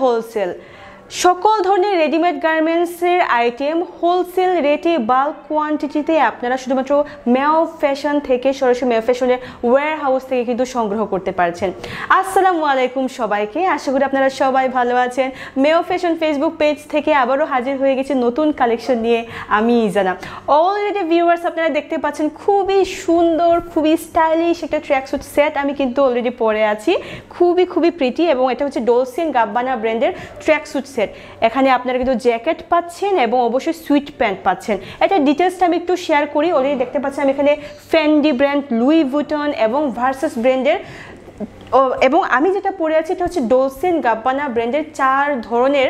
Wholesale সকল ধরনের readymade গার্মেন্টসের আইটেম হোলসেল রেটে বাল্ক কোয়ান্টিটিতে আপনারা শুধুমাত্র মেও ফ্যাশন থেকে সরাসরি মেও ফ্যাশনের ওয়্যার হাউস থেকে কিন্তু সংগ্রহ করতে পারছেন। আসসালামু আলাইকুম সবাইকে, আশা করি আপনারা সবাই ভালো আছেন। মেও ফ্যাশন ফেসবুক পেজ থেকে আবারও হাজির হয়ে গেছে নতুন কালেকশন নিয়ে, আমি ইজানা। অলরেডি ভিউয়ার্স আপনারা দেখতে পাচ্ছেন খুবই সুন্দর, খুবই স্টাইলিশ একটা ট্র্যাকস্যুট সেট আমি কিন্তু অলরেডি পরে আছি, খুবই প্রিটি। এবং এটা হচ্ছে ডলসে এন্ড গাব্বানা ব্র্যান্ডের ট্র্যাকস্যুট সেট। এখানে আপনারা কিন্তু জ্যাকেট পাচ্ছেন এবং অবশ্যই সুইট প্যান্ট পাচ্ছেন। এটা ডিটেলসটা আমি একটু শেয়ার করি। অলরেডি দেখতে পাচ্ছেন আমি এখানে ফেন্ডি ব্র্যান্ড, লুই ভুটন এবং ভার্সাস ব্র্যান্ডের, এবং আমি যেটা পরে আছি এটা হচ্ছে ডলসে এন্ড গাব্বানা ব্র্যান্ডের 4 ধরনের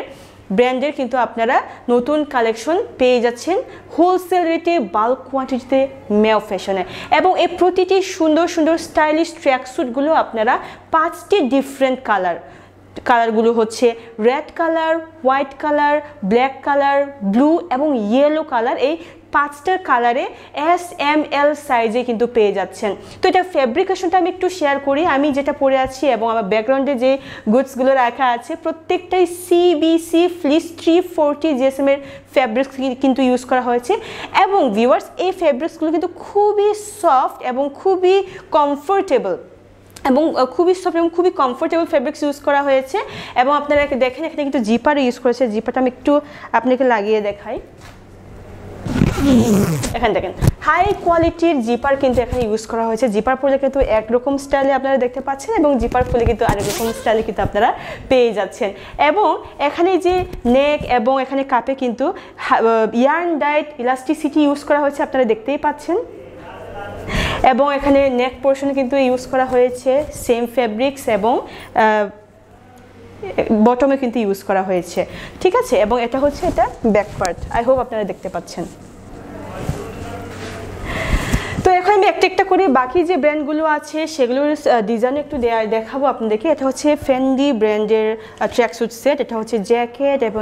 ব্র্যান্ডের কিন্তু আপনারা নতুন কালেকশন পেয়ে যাচ্ছেন হোলসেল রেটে বাল্ক কোয়ান্টিটিতে মেও ফ্যাশনে। এবং এই প্রতিটি সুন্দর স্টাইলিশ ট্র্যাকস্যুটগুলো আপনারা 5টি ডিফারেন্ট কালারগুলো হচ্ছে red colour, white colour, black colour, blue এবং ইয়েলো কালার। এই 5টা কালারে SML সাইজে কিন্তু পেয়ে যাচ্ছেন। তো এটা ফ্যাব্রিকেশনটা আমি একটু শেয়ার করি। আমি যেটা পরে আছি এবং আমার ব্যাকগ্রাউন্ডে যে গুডসগুলো রাখা আছে প্রত্যেকটাই CBC ফ্লিস 340 GSM এর ফ্যাব্রিক্স কিন্তু ইউজ করা হয়েছে। এবং ভিউয়ার্স এই ফ্যাব্রিক্সগুলো কিন্তু খুবই সফট এবং খুবই কমফোর্টেবল এবং খুবই কমফোর্টেবল ফেব্রিক্স ইউজ করা হয়েছে। এবং আপনারা দেখেন এখানে কিন্তু জিপারও ইউজ করেছে। জিপারটা আমি একটু আপনাকে লাগিয়ে দেখাই। এখানে দেখেন হাই কোয়ালিটির জিপার কিন্তু এখানে ইউজ করা হয়েছে। জিপার পরলে কিন্তু একরকম স্টাইলে আপনারা দেখতে পাচ্ছেন এবং জিপার খুলে কিন্তু আরেক রকম স্টাইলে কিন্তু আপনারা পেয়ে যাচ্ছেন। এবং এখানে যে নেক এবং এখানে কাপে কিন্তু ইয়ার্ন ডাইড ইলাস্টিসিটি ইউজ করা হয়েছে, আপনারা দেখতেই পাচ্ছেন। এবং এখানে নেক পোর্শনে কিন্তু ইউজ করা হয়েছে সেম ফেব্রিক্স এবং বটমে কিন্তু ইউজ করা হয়েছে, ঠিক আছে। এবং এটা হচ্ছে এটা ব্যাক পার্ট, আই হোপ আপনারা দেখতে পাচ্ছেন। তো এখন আমি একটা করে বাকি যে ব্র্যান্ডগুলো আছে সেগুলোর ডিজাইন একটু দেখাবো আপনাদেরকে। এটা হচ্ছে ফেন্ডি ব্র্যান্ডের ট্র্যাকস্যুট সেট, এটা হচ্ছে জ্যাকেট এবং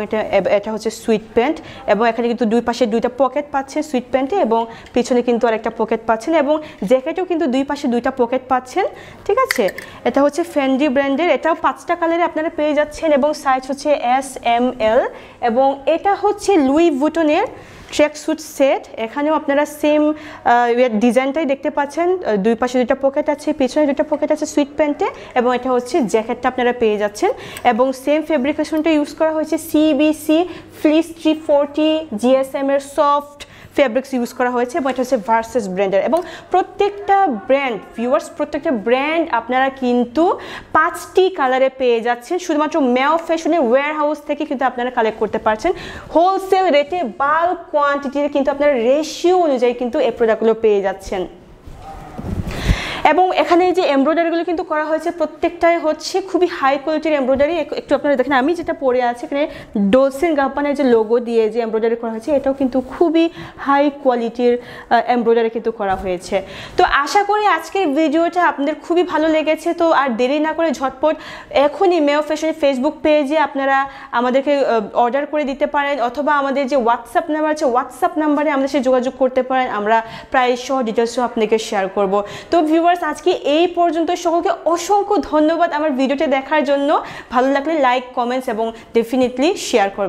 এটা হচ্ছে সুইট প্যান্ট। এবং এখানে কিন্তু দুই পাশে 2টা পকেট পাচ্ছেন সুইট প্যান্টে এবং পিছনে কিন্তু আরেকটা পকেট পাচ্ছেন এবং জ্যাকেটেও কিন্তু দুই পাশে 2টা পকেট পাচ্ছেন, ঠিক আছে। এটা হচ্ছে ফেন্ডি ব্র্যান্ডের, এটাও 5টা কালারে আপনারা পেয়ে যাচ্ছেন এবং সাইজ হচ্ছে SML। এবং এটা হচ্ছে লুই ভুটনের ট্র্যাকস্যুট সেট, এখানেও আপনারা সেম ডিজাইনটাই দেখতে পাচ্ছেন। দুই পাশে 2টা পকেট আছে, পিছনে 2টা পকেট আছে সুইট প্যান্টে এবং এটা হচ্ছে জ্যাকেটটা আপনারা পেয়ে যাচ্ছেন। এবং সেম ফেব্রিকেশনটা ইউজ করা হয়েছে CBC ফ্লিস 340 GSM এর সফট ফেব্রিক্স ইউজ করা হয়েছে এবং এটা হচ্ছে ভার্সাস ব্র্যান্ডের। এবং প্রত্যেকটা ব্র্যান্ড ভিউয়ার্স প্রত্যেকটা ব্র্যান্ড আপনারা কিন্তু 5টি কালারে পেয়ে যাচ্ছেন। শুধুমাত্র মেও ফ্যাশনের ওয়্যার হাউস থেকে কিন্তু আপনারা কালেক্ট করতে পারছেন হোলসেল রেটে বাল্ক কোয়ান্টিটিতে কিন্তু আপনারা রেশিও অনুযায়ী কিন্তু এই প্রোডাক্টগুলো পেয়ে যাচ্ছেন। এবং এখানে যে এমব্রয়ডারিগুলো কিন্তু করা হয়েছে প্রত্যেকটাই হচ্ছে খুবই হাই কোয়ালিটির এমব্রয়ডারি। একটু আপনারা দেখেন আমি যেটা পরে আছি এখানে ডলসে এন্ড গাব্বানার যে লোগো দিয়ে যে এমব্রয়ডারি করা হয়েছে এটাও কিন্তু খুবই হাই কোয়ালিটির এমব্রয়ডারি কিন্তু করা হয়েছে। তো আশা করি আজকের ভিডিওটা আপনাদের খুবই ভালো লেগেছে। তো আর দেরি না করে ঝটপট এখনই মেও ফ্যাশনের ফেসবুক পেজে আপনারা আমাদেরকে অর্ডার করে দিতে পারেন অথবা আমাদের যে হোয়াটসঅ্যাপ নাম্বার আছে হোয়াটসঅ্যাপ নাম্বারে আমাদের সাথে যোগাযোগ করতে পারেন, আমরা প্রাইস সহ ডিটেলসও আপনাকে শেয়ার করব। তো ভিউয়ার্স আজকে এই পর্যন্ত, সকলকে অসংখ্য ধন্যবাদ আমার ভিডিওটা দেখার জন্য। ভালো লাগলে লাইক, কমেন্টস এবং ডেফিনেটলি শেয়ার করবেন।